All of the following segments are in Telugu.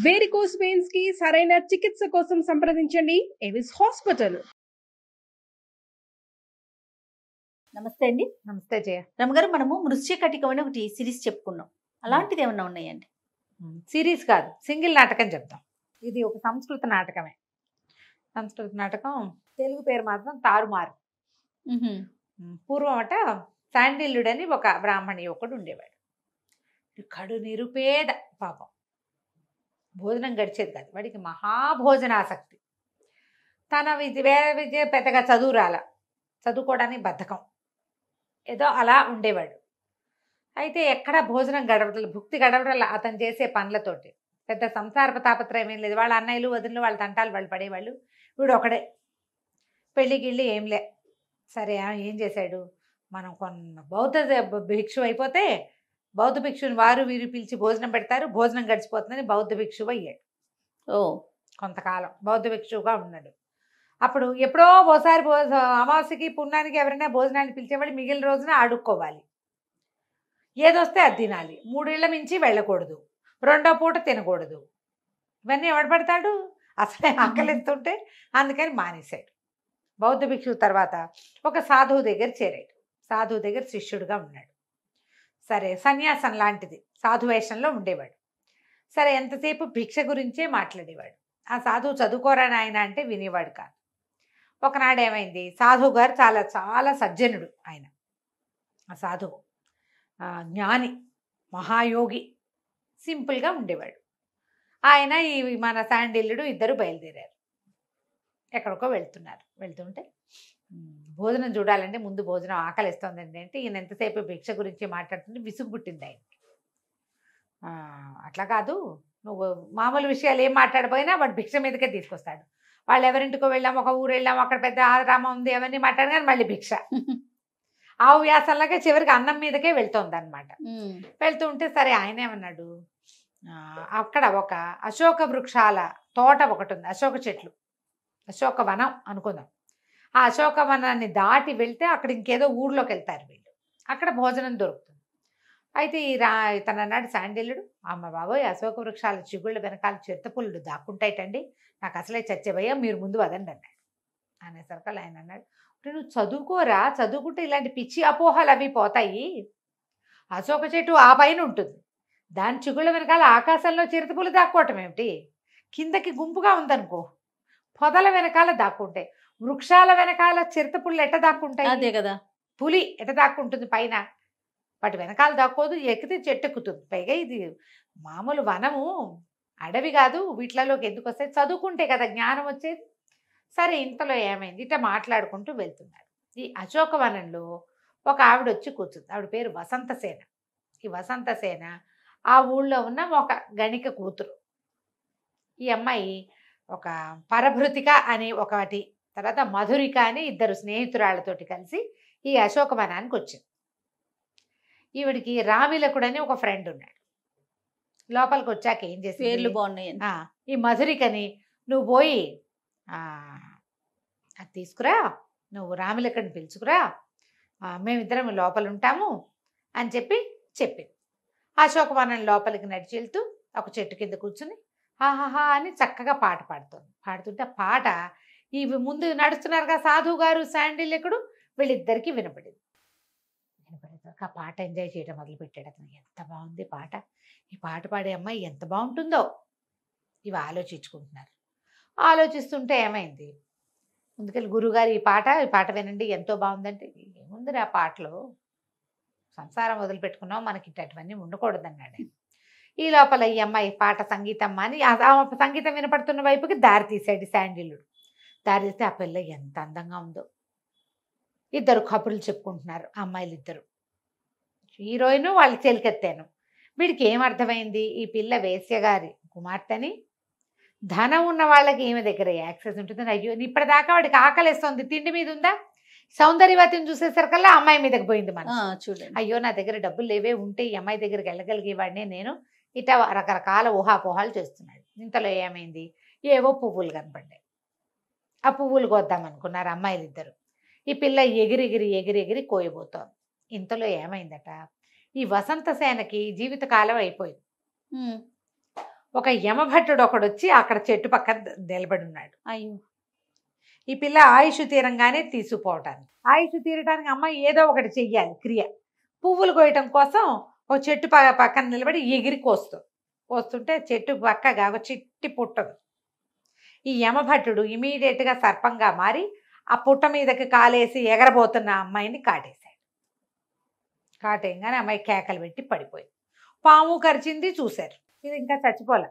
వేరికోస్ వెయిన్స్ కి సరైన చికిత్స కోసం సంప్రదించండి ఎవిస్ హాస్పిటల్. నమస్తే అండి. నమస్తే జయ. రమగారు, మనము మృశ్యకటికం అని ఒకటి సిరీస్ చెప్పుకున్నాం. అలాంటిది ఏమన్నా ఉన్నాయండి? సిరీస్ కాదు, సింగిల్ నాటకం చెప్తాం. ఇది ఒక సంస్కృత నాటకమే. సంస్కృత నాటకం, తెలుగు పేరు మాత్రం తారుమారు. పూర్వం అట శాండిల్యుడని ఒక బ్రాహ్మణి ఒకడు ఉండేవాడు. కడు నిరుపేద పాపం, భోజనం గడిచేది కాదు. వాడికి మహాభోజనాసక్తి. తన వేరే విద్య పెద్దగా చదువుకోవడానికి బద్ధకం, ఏదో అలా ఉండేవాడు. అయితే ఎక్కడ భోజనం గడవటం, భుక్తి గడవటం అతను చేసే పనులతోటి. పెద్ద సంసార తాపత్రయం ఏం లేదు. వాళ్ళ అన్నయ్యలు వదినలు వాళ్ళ తంటాలు వాళ్ళు పడేవాళ్ళు. వీడు ఒకడే, పెళ్ళిగిళ్ళి ఏంలే. సరే ఏం చేశాడు, మనం కొన్న బౌద్ధ భిక్షు అయిపోతే బౌద్ధ భిక్షుని వారు వీరు పిలిచి భోజనం పెడతారు, భోజనం గడిచిపోతుందని బౌద్ధ భిక్షువు అయ్యాడు. కొంతకాలం బౌద్ధ భిక్షువుగా ఉన్నాడు. అప్పుడు ఎప్పుడో ఓసారి అమావాస్యకి పుణ్యానికి ఎవరైనా భోజనాన్ని పిలిచేవాళ్ళు, మిగిలిన రోజున అడుక్కోవాలి. ఏదొస్తే అది తినాలి. 3 ఏళ్ల మించి వెళ్ళకూడదు, 2వ పూట తినకూడదు. ఇవన్నీ ఎవడు పడతాడు, అసలే ఆకలిస్తుంటే. అందుకని మానేశాడు. బౌద్ధ భిక్షువు తర్వాత ఒక సాధువు దగ్గర చేరాడు. సాధువు దగ్గర శిష్యుడిగా ఉన్నాడు. సరే, సన్యాసం లాంటిది సాధువేషంలో ఉండేవాడు. సరే, ఎంతసేపు భిక్ష గురించే మాట్లాడేవాడు. ఆ సాధువు చదువుకోరా నాయన అంటే వినేవాడు కాదు. ఒకనాడు ఏమైంది, సాధువు గారు చాలా చాలా సజ్జనుడు. ఆయన ఆ సాధువు జ్ఞాని, మహాయోగి, సింపుల్గా ఉండేవాడు. ఆయన ఈ మన శాండిల్యుడు ఇద్దరు బయలుదేరారు. ఎక్కడికో వెళ్తుంటే భోజనం చూడాలంటే ముందు భోజనం ఆకలిస్తోందండి అంటే, ఈయన ఎంతసేపు భిక్ష గురించి మాట్లాడుతుంటే విసుగు పుట్టింది ఆయన. అట్లా కాదు, నువ్వు మామూలు విషయాలు ఏం మాట్లాడిపోయినా వాడు భిక్ష మీదకే తీసుకొస్తాడు. వాళ్ళు ఎవరింటికో వెళ్ళాము, ఒక ఊరు వెళ్ళాము, అక్కడ పెద్ద ఆరామం ఉంది, అవన్నీ మాట్లాడగానే మళ్ళీ భిక్ష. ఆవు వ్యాసంలాగా చివరికి అన్నం మీదకే వెళ్తోంది అనమాట. వెళ్తూ ఉంటే సరే, ఆయన ఏమన్నాడు, అక్కడ ఒక అశోక వృక్షాల తోట ఒకటి ఉంది, అశోక చెట్లు, అశోక వనం అనుకుందాం. ఆ అశోక వనాన్ని దాటి వెళ్తే అక్కడ ఇంకేదో ఊర్లోకి వెళ్తారు వీళ్ళు, అక్కడ భోజనం దొరుకుతుంది. అయితే తన అన్నాడు శాండిల్యుడు, అమ్మ బాబోయ్, అశోక వృక్షాల చిగుళ్ళ వెనకాల చిరుతపుల్లు దాక్కుంటాయిటండి, నాకు అసలే చచ్చేవయ్యా, మీరు ముందు వదండి అన్నాడు. అనేసరికి ఆయన అన్నాడు, నువ్వు చదువుకోరా, చదువుకుంటే ఇలాంటి పిచ్చి అపోహలు అవి పోతాయి. అశోక చెట్టు ఆ పైన ఉంటుంది, దాని చిగుళ్ళ వెనకాల ఆకాశంలో చిరుతపులు దాక్కోవటం ఏమిటి, కిందకి గుంపుగా ఉందనుకో, పొదల వెనకాల దాక్కుంటాయి. వృక్షాల వెనకాల చిరుతపుళ్ళు ఎట్ట దాక్కుంటాయి? అదే కదా, పులి ఎట్ట దాక్కుంటుంది పైన, వాటి వెనకాల దాక్కోదు, ఎక్కితే చెట్టు ఎక్కుతుంది. పైగా ఇది మామూలు వనము, అడవి కాదు, వీటిలలోకి ఎందుకు వస్తాయి, చదువుకుంటే కదా జ్ఞానం వచ్చేది. సరే, ఇంతలో ఏమైంది, ఇట్లా మాట్లాడుకుంటూ వెళ్తున్నారు. ఈ అశోకవనంలో ఒక ఆవిడ వచ్చి కూర్చుంది. ఆవిడ పేరు వసంతసేన. ఈ వసంతసేన ఆ ఊళ్ళో ఉన్న ఒక గణిక కూతురు. ఈ అమ్మాయి ఒక పరభృతిక అని ఒకటి, తర్వాత మధురిక అని ఇద్దరు స్నేహితురాళ్ళతోటి కలిసి ఈ అశోకవనానికి వచ్చింది. ఈవిడికి రామిలకుడని ఒక ఫ్రెండ్ ఉన్నాడు. లోపలికి వచ్చాక ఏం చేసి, పేర్లు బాగున్నాయండి. ఈ మధురికని, నువ్వు పోయి అది తీసుకురా, నువ్వు రామిలకుడిని పిలుచుకురా, మేమిద్దరం లోపల ఉంటాము అని చెప్పింది. అశోకవనం లోపలికి నడిచి వెళ్తూ ఒక చెట్టు కింద కూర్చుని హాహాహా అని చక్కగా పాట పాడుతుంటే ఆ పాట ఇవి ముందు నడుస్తున్నారుగా సాధువు గారు శాండిల్యుడు, వీళ్ళిద్దరికీ వినపడేది. ఆ పాట ఎంజాయ్ చేయడం మొదలుపెట్టాడు అతను. ఎంత బాగుంది పాట, ఈ పాట పాడే అమ్మాయి ఎంత బాగుంటుందో, ఇవి ఆలోచించుకుంటున్నారు. ఆలోచిస్తుంటే ఏమైంది, ముందుకెళ్ళి గురువుగారు ఈ పాట వినండి, ఎంతో బాగుందంటే, ఏముంది ఆ పాటలో, సంసారం వదిలిపెట్టుకున్నాం, మనకి ఇట్టవన్నీ ఉండకూడదన్నాడు. ఈ లోపల ఈ అమ్మాయి పాట సంగీతం అని సంగీతం వినపడుతున్న వైపుకి దారి తీసాడు శాండిల్యుడు. దారి తీస్తే ఆ పిల్ల ఎంత అందంగా ఉందో. ఇద్దరు కబుర్లు చెప్పుకుంటున్నారు అమ్మాయిలు ఇద్దరు, హీరోయిన్ వాళ్ళు చెలికెత్తాను. వీడికి ఏమర్థమైంది, ఈ పిల్ల వేశ్యగారి కుమార్తెని, ధనం ఉన్న వాళ్ళకి ఈమె దగ్గర యాక్సెస్ ఉంటుందని. అయ్యో, ఇప్పటిదాకా వాడికి ఆకలిస్తుంది, తిండి మీద ఉందా, సౌందర్యవతిని చూసేసరికల్లా అమ్మాయి మీదకి పోయింది మన. చూడండి, అయ్యో నా దగ్గర డబ్బులు లేవే, ఉంటే ఈ అమ్మాయి దగ్గరికి వెళ్ళగలిగేవాడినే నేను, ఇట్లా రకరకాల ఊహాపోహాలు చేస్తున్నాడు. ఇంతలో ఏమైంది, ఏవో పువ్వులు కనపడ్డాయి. ఆ పువ్వులు కోద్దామనుకున్నారు అమ్మాయిలు ఇద్దరు. ఈ పిల్ల ఎగిరి కోయబోతోంది. ఇంతలో ఏమైందట, ఈ వసంతసేనకి జీవితకాలం అయిపోయింది. ఒక యమభట్టుడు ఒకడు వచ్చి అక్కడ చెట్టు పక్కన నిలబడి ఉన్నాడు. అయ్యో. ఈ పిల్ల ఆయుష్ తీరంగానే తీసుకుపోవటానికి, ఆయుష్ తీరటానికి అమ్మాయి ఏదో ఒకటి చెయ్యాలి క్రియ. పువ్వులు కోయటం కోసం ఒక చెట్టు పక్కన నిలబడి ఎగిరి కోస్తుంటే చెట్టు పక్కగా ఒక చిట్టి పుట్టదు. ఈ యమభట్టుడు ఇమీడియట్గా సర్పంగా మారి ఆ పుట్ట మీదకి కాలేసి ఎగరబోతున్న అమ్మాయిని కాటేశాడు. కాటేయంగానే అమ్మాయి కేకలు పెట్టి పడిపోయింది. పాము కరిచింది, చూశారు. ఇది ఇంకా చచ్చిపోలే,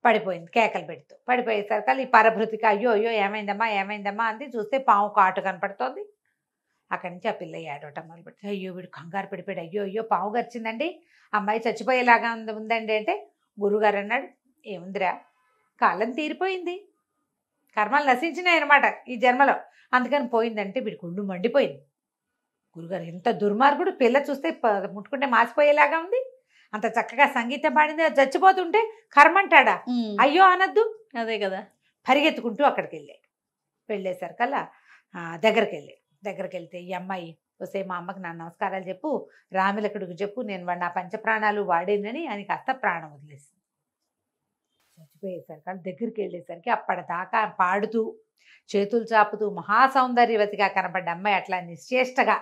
పడిపోయింది కేకలు పెడుతూ. పడిపోయేసరికి ఈ పరభృతికి అయ్యో అయ్యో ఏమైందమ్మా ఏమైందమ్మా అంది. చూస్తే పాము కాటు కనపడుతోంది. అక్కడి నుంచి ఆ పిల్ల ఏడవటం మొదలుపెట్టి, అయ్యో వీడు కంగారు పడిపోయాడు, అయ్యో అయ్యో పాము గరిచిందండి, అమ్మాయి చచ్చిపోయేలాగా ఉందండి అంటే గురుగారు అన్నాడు, ఏముందిరా కాలం తీరిపోయింది, కర్మలు నశించినాయి అనమాట ఈ జన్మలో, అందుకని పోయిందంటే వీడికి ఒళ్ళు మండిపోయింది. గురుగారు ఎంత దుర్మార్గుడు, పిల్ల చూస్తే ముట్టుకుంటే మాసిపోయేలాగా ఉంది, అంత చక్కగా సంగీతం పాడింది, అది చచ్చిపోతుంటే కర్మంటాడా, అయ్యో అనద్దు. అదే కదా. పరిగెత్తుకుంటూ అక్కడికి వెళ్ళాడు. వెళ్ళేసరికల్లా దగ్గరికి వెళ్తే ఈ అమ్మాయి వస్తే మా అమ్మకి నా నమస్కారాలు చెప్పు, రామిలకుడికి చెప్పు, నేను నా పంచప్రాణాలు వాడేనని అని కాస్త ప్రాణం వదిలేసింది. చచ్చిపోయేసరికి దగ్గరికి వెళ్ళేసరికి అప్పటిదాకా పాడుతూ చేతులు చాపుతూ మహాసౌందర్యవతిగా కనపడ్డ అమ్మాయి అట్లా నిశ్చేష్టగా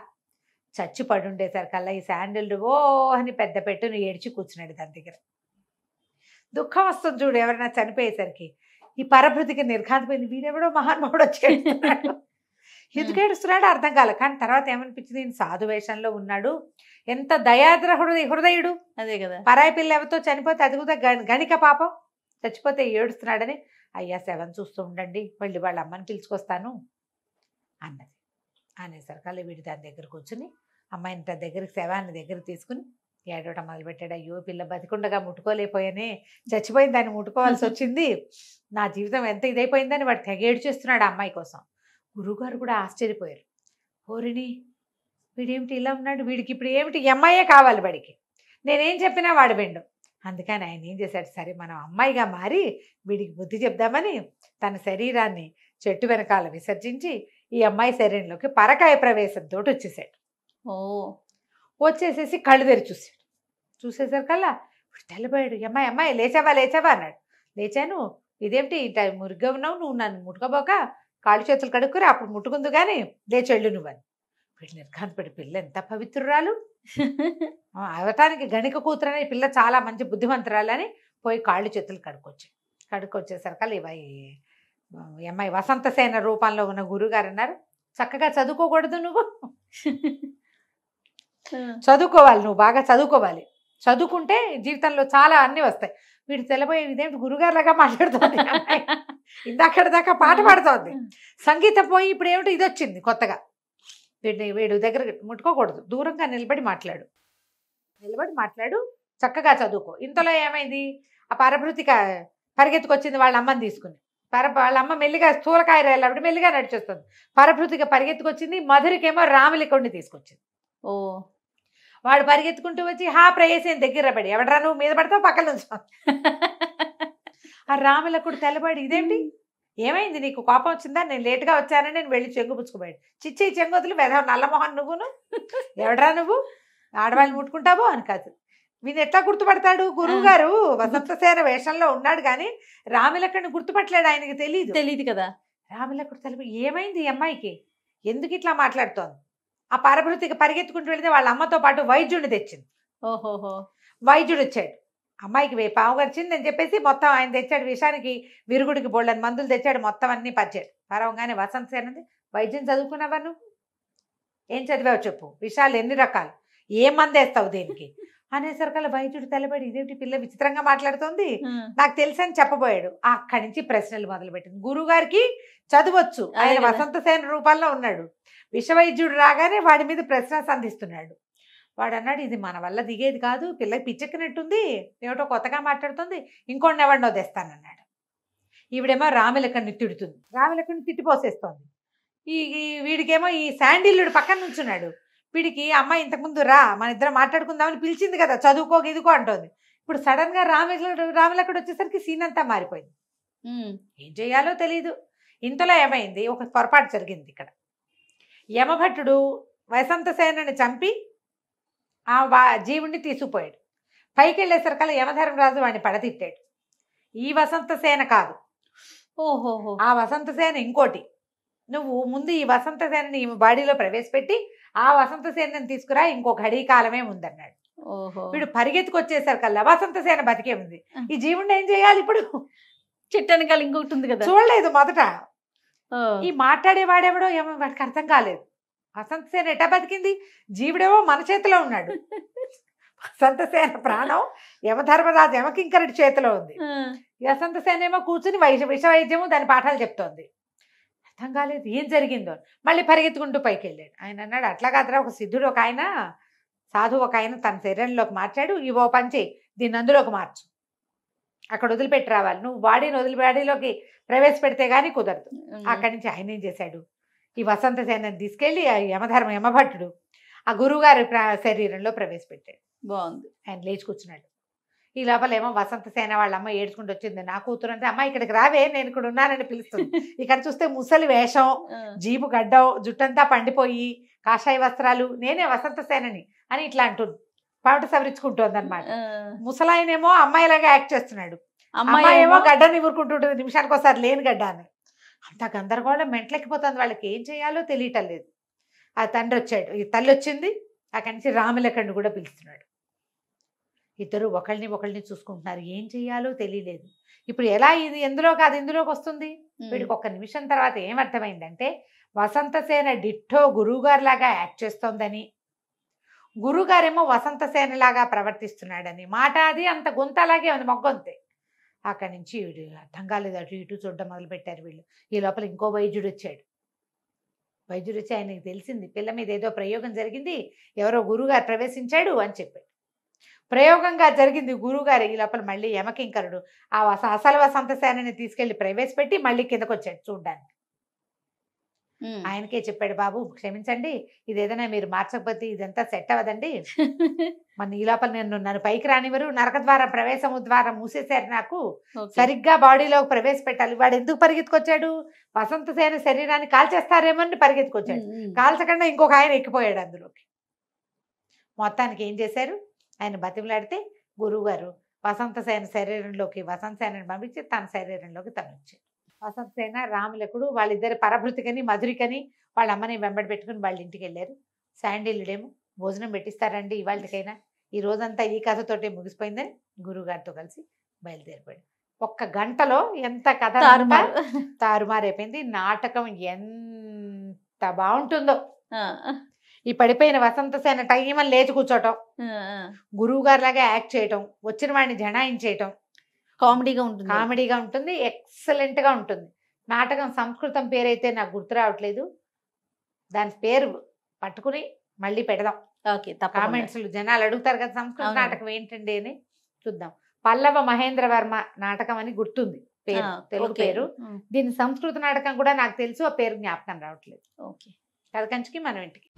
చచ్చి పడుండేసరికల్లా ఈ శాండిల్ ఓ అని పెద్ద పెట్టును ఏడ్చి కూర్చున్నాడు దాని దగ్గర. దుఃఖం వస్తుంది చూడు ఎవరైనా చనిపోయేసరికి. ఈ పరభృతికి నిర్ఘాంతపోయింది, వీడెవడో మహానుభావుడు వచ్చేస్తున్నాడు, ఎందుకు ఏడుస్తున్నాడో అర్థం కాలే. కానీ తర్వాత ఏమనిపించింది, ఈయన సాధు వేషంలో ఉన్నాడు, ఎంత దయాద్ర హృదయుడు, అదే కదా. పరాయి పిల్ల ఎవరితో చనిపోతే అది కూడా గణిక పాపం, చచ్చిపోతే ఏడుస్తున్నాడని, అయ్యా శవం చూస్తూ ఉండండి, మళ్ళీ వాళ్ళ అమ్మని పిలుచుకొస్తాను అన్నది. అనేసరికి వీడు దాని దగ్గర కూర్చుని అమ్మాయిని తన దగ్గరికి శవాన్ని దగ్గర తీసుకుని ఏడవటం మొదలుపెట్టాడు. అయ్యో పిల్ల బతికుండగా ముట్టుకోలేకపోయానే, చచ్చిపోయింది దాన్ని ముట్టుకోవాల్సి వచ్చింది, నా జీవితం ఎంత ఇదైపోయిందని వాడు తెగేడు చేస్తున్నాడు ఆ అమ్మాయి కోసం. గురువుగారు కూడా ఆశ్చర్యపోయారు. ఓరిని వీడేమిటి ఇలా ఉన్నాడు, వీడికి ఇప్పుడు ఏమిటి అమ్మాయే కావాలి వాడికి, నేనేం చెప్పినా వాడు విండు. అందుకని ఆయన ఏం చేశాడు, సరే మనం అమ్మాయిగా మారి వీడికి బుద్ధి చెప్దామని తన శరీరాన్ని చెట్టు వెనకాల విసర్జించి ఈ అమ్మాయి శరీరంలోకి పరకాయ ప్రవేశంతో వచ్చేసాడు. వచ్చేసేసి కళ్ళు తెరి చూసేసరికల్లా తెల్లబోయాడు. అమ్మాయి లేచావా అన్నాడు. లేచాను, ఇదేమిటి ఇంత మురిగ్గా ఉన్నావు, నువ్వు నన్ను ముట్టుకోబోక కాళ్ళు చేతులు కడుక్కురా, అప్పుడు ముట్టుకుందు కానీ లేచెళ్ళు నువ్వని. వీళ్ళు నిర్ఘాంతపడి, పిల్ల ఎంత పవిత్రురాలు, అవటానికి గణిక కూతురని పిల్ల చాలా మంచి బుద్ధిమంతురాలని పోయి కాళ్ళు చేతులు కడుక్కొచ్చేసరికి ఈ అమ్మాయి వసంతసేన రూపంలో ఉన్న గురుగారు అన్నారు, చక్కగా చదువుకోకూడదు నువ్వు, చదువుకోవాలి, నువ్వు బాగా చదువుకోవాలి, చదువుకుంటే జీవితంలో చాలా అన్నీ వస్తాయి. వీడు తెల్లబోయే ఇదేంటి గురుగారులాగా మాట్లాడుతుంది, ఇందాకటి దాకా పాట పాడుతోంది, సంగీతం పోయి ఇప్పుడు ఏమిటి ఇది వచ్చింది కొత్తగా. వీడు దగ్గర ముట్టుకోకూడదు, దూరంగా నిలబడి మాట్లాడు, చక్కగా చదువుకో. ఇంతలో ఏమైంది, ఆ పరభృతిక పరిగెత్తుకొచ్చింది వాళ్ళ అమ్మని తీసుకుని. వాళ్ళ అమ్మ మెల్లిగా స్థూలకాయ రేళ్ళబడి మెల్లిగా నడిచొస్తుంది. పరభృతిక పరిగెత్తుకొచ్చింది, మధురికేమో రామిలికొండి తీసుకొచ్చింది. వాడు పరిగెత్తుకుంటూ వచ్చి ప్రేయసేని దగ్గర పడి, ఎవడరా నువ్వు మీద పడతావు పక్కన నుంచి. ఆ రామిలకుడు తెల్లబడి, ఇదేంటి ఏమైంది, నీకు కోపం వచ్చిందా, నేను లేటుగా వచ్చానని నేను వెళ్ళి చెంగు పుచ్చుకుపోయాడు. చిచ్చి చెంగొదులు వెధవ నల్లమోహన్ నువ్వును, ఎవడరా నువ్వు ఆడవాళ్ళు ముట్టుకుంటావో అని కాదు. వీని ఎట్లా గుర్తుపడతాడు, గురువు గారు వసంతసేన వేషంలో ఉన్నాడు కానీ రామిలకుడిని గుర్తుపట్టలేడు, ఆయనకి తెలియదు కదా. రామిలకుడు తెల్లబడి, ఏమైంది ఈ అమ్మాయికి, ఎందుకు ఇట్లా మాట్లాడుతోంది. ఆ పరభృతికి పరిగెత్తుకుంటూ వెళితే వాళ్ళ అమ్మతో పాటు వైద్యుడిని తెచ్చింది. వైద్యుడు వచ్చాడు, అమ్మాయికి పాము గరిచింది అని చెప్పేసి మొత్తం ఆయన తెచ్చాడు, విషానికి విరుగుడికి బోళ్ళని మందులు తెచ్చాడు, మొత్తం అన్నీ పరిచాడు. పరవంగానే వసంతసేనంది, వైద్యం చదువుకున్నావా నువ్వు, ఏం చదివావు చెప్పు, విషాలు ఎన్ని రకాలు, ఏం మందు వేస్తావు దేనికి అనేసరికల్లా వైద్యుడు తెల్లబడి, ఇదేంటి పిల్ల విచిత్రంగా మాట్లాడుతోంది, నాకు తెలుసు అని చెప్పబోయాడు. అక్కడి నుంచి ప్రశ్నలు మొదలుపెట్టింది. గురువుగారికి చదవచ్చు, ఆయన వసంతసేన రూపంలో ఉన్నాడు, విషవైద్యుడు రాగానే వాడి మీద ప్రశ్న సంధిస్తున్నాడు. వాడు అన్నాడు, ఇది మన వల్ల దిగేది కాదు, పిల్లకి పిచ్చెక్కినట్టుంది, ఏమిటో కొత్తగా మాట్లాడుతుంది, ఇంకోటి ఎవరినో తెస్తానన్నాడు. ఈవిడేమో రామిలకుడిని తిడుతుంది, రామిలకుడిని తిట్టిపోసేస్తోంది. వీడికేమో ఈ శాండిల్యుడు పక్కన నుంచున్నాడు. వీడికి అమ్మాయి ఇంతకుముందు రా మన ఇద్దరం మాట్లాడుకుందామని పిలిచింది కదా, చదువుకో ఇదికో అంటోంది. ఇప్పుడు సడన్ గా రామిలకుడు వచ్చేసరికి సీన్ అంతా మారిపోయింది. ఏం చేయాలో తెలీదు. ఇంతలో ఏమైంది, ఒక పొరపాటు జరిగింది ఇక్కడ. యమభట్టుడు వసంతసేనని చంపి ఆ జీవుణ్ణి తీసుకుపోయాడు. పైకి వెళ్ళేసరికల్లా యమధర్మరాజు వాడిని పడతిట్టాడు. ఈ వసంత సేన కాదు, ఓహోహో. ఆ వసంత సేన ఇంకోటి. నువ్వు ముందు ఈ వసంత సేనని ఈమె బాడీలో ప్రవేశపెట్టి ఆ వసంత సేనని తీసుకురా, ఇంకో ఘడీ కాలమే ఉందన్నాడు. ఓహో. వీడు పరిగెత్తుకొచ్చేసరికల్లా వసంత సేన బతికే ఉంది. ఈ జీవుడిని ఏం చేయాలి ఇప్పుడు? చెట్టు వెనకాల ఇంకొకటి ఉంది కదా. చూడలేదు మొదట. ఓ. ఈ మాట్లాడేవాడెవడో ఏమో వాడికి అర్థం కాలేదు. వసంత సేన ఎట్టా బతికింది? జీవుడేమో మన చేతిలో ఉన్నాడు. వసంత సేన ప్రాణం యమధర్మరాజు యమకింకరుడి చేతిలో ఉంది. ఆ. వసంత సేన ఏమో కూర్చుని విష వైద్యము దాని పాఠాలు చెప్తోంది. అర్థం కాలేదు ఏం జరిగిందో. మళ్ళీ పరిగెత్తుకుంటూ పైకి వెళ్ళాడు. ఆయన అన్నాడు, అట్లా కాదురా, ఒక సిద్ధుడు ఒక ఆయన, సాధువు ఒక ఆయన తన శరీరంలోకి మార్చాడు, ఇవో పని చేయి, దీన్ని అందులోకి మార్చు, అక్కడ వదిలిపెట్టి రావాలి, నువ్వు బాడీలోకి ప్రవేశపెడితే గానీ కుదరదు. అక్కడి నుంచి ఆయన ఏం చేశాడు, ఈ వసంత సేనని తీసుకెళ్ళి ఆ యమభట్టుడు ఆ గురువుగారి శరీరంలో ప్రవేశపెట్టాడు. బాగుంది. ఆయన లేచి కూర్చున్నాడు. ఈ లోపల ఏమో వసంత సేన వాళ్ళ అమ్మ ఏడ్చుకుంటూ వచ్చింది. నా కూతురు అంటే, అమ్మ ఇక్కడికి రావే, నేను ఇక్కడ ఉన్నానని పిలుస్తుంది. ఇక్కడ చూస్తే ముసలి వేషం, జీపు గడ్డం, జుట్టంతా పండిపోయి, కాషాయ వస్త్రాలు, నేనే వసంత సేనని అని ఇట్లా అంటుంది. పాట సవరించుకుంటోంది అనమాట. ముసలాయనేమో అమ్మాయిలాగా యాక్ట్ చేస్తున్నాడు, అమ్మాయి ఏమో గడ్డని ఊరుకుంటుంటుంది, నిమిషానికి ఒకసారి లేని గడ్డ అని. అంత గందరగోళం మెంట్లెక్కిపోతుంది. వాళ్ళకి ఏం చేయాలో తెలియటం లేదు. ఆ తండ్రి వచ్చాడు, ఈ తల్లి వచ్చింది. అక్కడి నుంచి రాములకండు కూడా పిలుస్తున్నాడు. ఇద్దరు ఒకళ్ళని చూసుకుంటున్నారు. ఏం చెయ్యాలో తెలియలేదు. ఇప్పుడు ఎలా ఇది ఎందులో కాదు ఇందులోకి వస్తుంది? వీడికి ఒక్క నిమిషం తర్వాత ఏమర్థమైందంటే, వసంతసేన డిట్టో గురువుగారు లాగా యాక్ట్ చేస్తోందని, గురువుగారేమో వసంతసేనలాగా ప్రవర్తిస్తున్నాడని. మాట అది అంత గొంత అలాగే ఉంది, మొగ్గొంతే. అక్కడి నుంచి వీడు అర్థం కాలేదు, అటు ఇటు చూడడం మొదలుపెట్టారు వీళ్ళు. ఈ లోపల ఇంకో వైద్యుడు వచ్చాడు. వైద్యుడు వచ్చి ఆయనకి తెలిసింది, పిల్ల మీద ఏదో ప్రయోగం జరిగింది, ఎవరో గురువుగారు ప్రవేశించాడు అని చెప్పాడు. ప్రయోగంగా జరిగింది గురువుగారు. ఈ లోపల మళ్ళీ యమకింకరుడు ఆ అసలు వసంత సేనని తీసుకెళ్లి ప్రవేశపెట్టి మళ్ళీ కిందకు వచ్చాడు చూడ్డానికి. ఆయనకే చెప్పాడు, బాబు క్షమించండి, ఇది ఏదైనా మీరు మార్చకపోతే ఇదంతా సెట్ అవ్వదండి. మన ఈ లోపల నన్ను పైకి రానివ్వరు, నరక ద్వారం ప్రవేశము ద్వారం మూసేశారు, నాకు సరిగ్గా బాడీలోకి ప్రవేశపెట్టాలి. వాడు ఎందుకు పరిగెత్తుకొచ్చాడు? వసంత సేన శరీరాన్ని కాల్చేస్తారేమో అని పరిగెత్తుకొచ్చాడు. కాల్చకుండా ఇంకొక ఆయన ఎక్కిపోయాడు అందులోకి. మొత్తానికి ఏం చేశారు, ఆయన బతిమలాడితే గురువుగారు వసంత సేన శరీరంలోకి వసంత సేనని పంపించి తన శరీరంలోకి తను వచ్చాడు. వసంత సేన రాములకుడు వాళ్ళిద్దరు పరభృతికని మధురికని వాళ్ళ అమ్మని వెంబడి పెట్టుకుని వాళ్ళ ఇంటికి వెళ్ళారు. శాండిల్యుడేమో భోజనం పెట్టిస్తారండి ఇవాళకైనా, ఈ రోజంతా ఈ కథతోటే ముగిసిపోయిందని గురువుగారితో కలిసి బయలుదేరిపోయాడు. ఒక్క గంటలో ఎంత కథ తారుమారైపోయింది. నాటకం ఎంత బాగుంటుందో. ఈ పడిపోయిన వసంత సేన టైమని లేచి కూర్చోటం, గురువు గారి లాగా యాక్ట్ చేయటం, వచ్చిన వాడిని జనాయించేయటం, కామెడీగా ఉంటుంది, ఎక్సలెంట్ గా ఉంటుంది. నాటకం సంస్కృతం పేరైతే నాకు గుర్తు రావట్లేదు, దాని పేరు పట్టుకుని మళ్ళీ పెడదాం. కామెంట్స్ జనాలు అడుగుతారు కదా సంస్కృత నాటకం ఏంటండి అని, చూద్దాం. పల్లవ మహేంద్ర వర్మ నాటకం అని గుర్తుంది పేరు, తెలుగు పేరు. దీని సంస్కృత నాటకం కూడా నాకు తెలుసు, ఆ పేరు జ్ఞాపకం రావట్లేదు. కథ కంచికి మనం ఇంటికి.